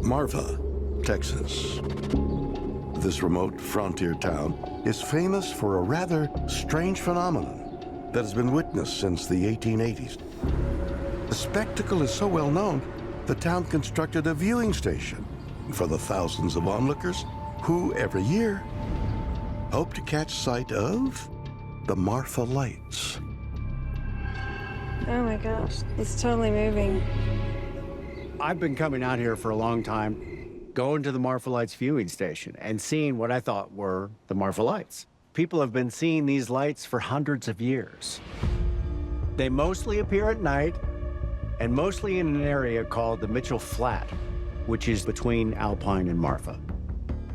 Marfa, Texas. This remote frontier town is famous for a rather strange phenomenon that has been witnessed since the 1880s. The spectacle is so well known, the town constructed a viewing station for the thousands of onlookers who, every year, hope to catch sight of the Marfa Lights. Oh my gosh, it's totally moving. I've been coming out here for a long time, going to the Marfa Lights viewing station and seeing what I thought were the Marfa Lights. People have been seeing these lights for hundreds of years. They mostly appear at night and mostly in an area called the Mitchell Flat, which is between Alpine and Marfa.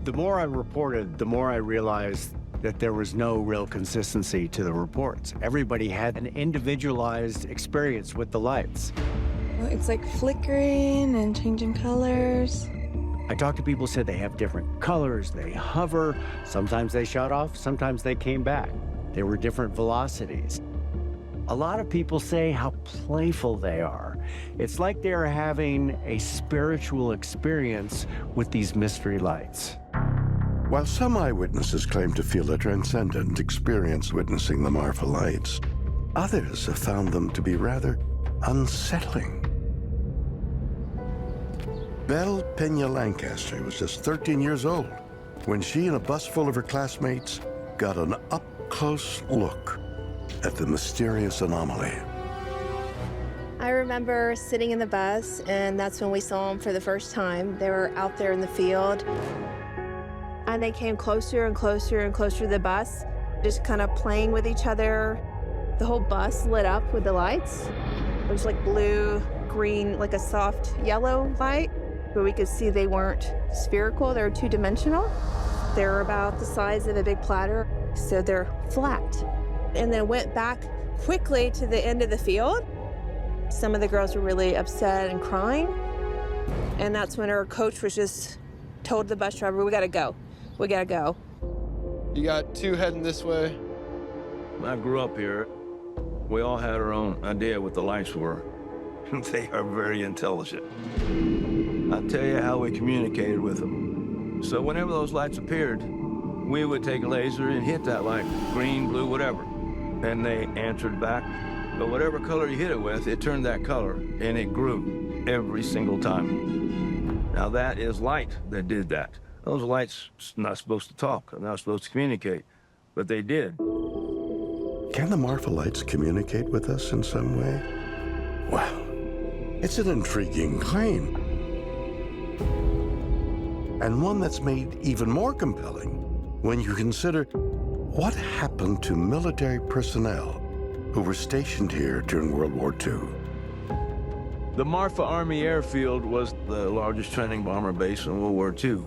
The more I reported, the more I realized that there was no real consistency to the reports. Everybody had an individualized experience with the lights. It's like flickering and changing colors. I talked to people who said they have different colors, they hover, sometimes they shut off, sometimes they came back. There were different velocities. A lot of people say how playful they are. It's like they're having a spiritual experience with these mystery lights. While some eyewitnesses claim to feel a transcendent experience witnessing the Marfa Lights, others have found them to be rather unsettling. Belle Pena Lancaster was just 13 years old when she and a bus full of her classmates got an up-close look at the mysterious anomaly. I remember sitting in the bus, and that's when we saw them for the first time. They were out there in the field, and they came closer and closer and closer to the bus, just kind of playing with each other. The whole bus lit up with the lights. It was like blue, green, like a soft yellow light, but we could see they weren't spherical, they were two-dimensional. They were about the size of a big platter, so they're flat. And then went back quickly to the end of the field. Some of the girls were really upset and crying. And that's when our coach was just told the bus driver, we gotta go, we gotta go. You got two heading this way. When I grew up here, we all had our own idea what the lights were. They are very intelligent. I'll tell you how we communicated with them. So whenever those lights appeared, we would take a laser and hit that light, green, blue, whatever. And they answered back. But whatever color you hit it with, it turned that color, and it grew every single time. Now that is light that did that. Those lights are not supposed to talk, they're not supposed to communicate, but they did. Can the Marfa Lights communicate with us in some way? Well, it's an intriguing claim. And one that's made even more compelling when you consider what happened to military personnel who were stationed here during World War II. The Marfa Army Airfield was the largest training bomber base in World War II.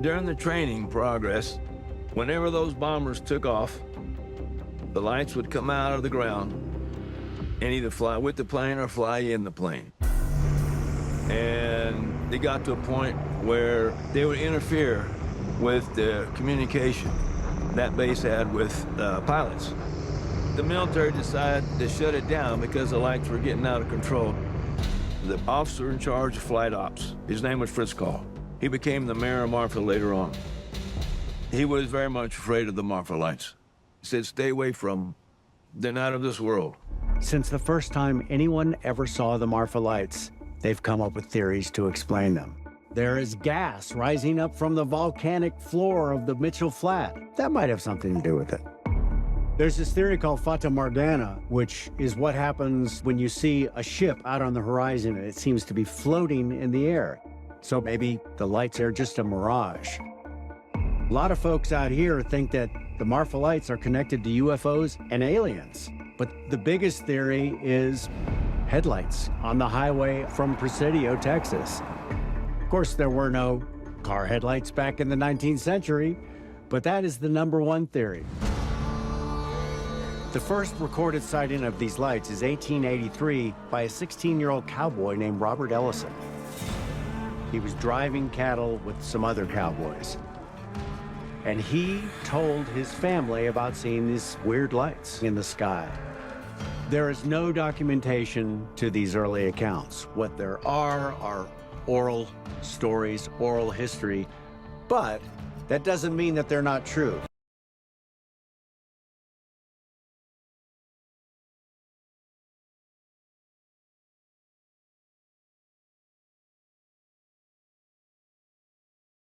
During the training progress, whenever those bombers took off, the lights would come out of the ground and either fly with the plane or fly in the plane. And they got to a point where they would interfere with the communication that base had with pilots. The military decided to shut it down because the lights were getting out of control. The officer in charge of flight ops, his name was Fritz Call. He became the mayor of Marfa later on. He was very much afraid of the Marfa Lights. He said, stay away from them. They're not of this world. Since the first time anyone ever saw the Marfa Lights, they've come up with theories to explain them. There is gas rising up from the volcanic floor of the Mitchell Flat. That might have something to do with it. There's this theory called Fata Morgana, which is what happens when you see a ship out on the horizon and it seems to be floating in the air. So maybe the lights are just a mirage. A lot of folks out here think that the Marfa Lights are connected to UFOs and aliens. But the biggest theory is headlights on the highway from Presidio, Texas. Of course, there were no car headlights back in the 19th century, but that is the #1 theory. The first recorded sighting of these lights is 1883 by a 16-year-old cowboy named Robert Ellison. He was driving cattle with some other cowboys. And he told his family about seeing these weird lights in the sky. There is no documentation to these early accounts. What there are oral stories, oral history, but that doesn't mean that they're not true.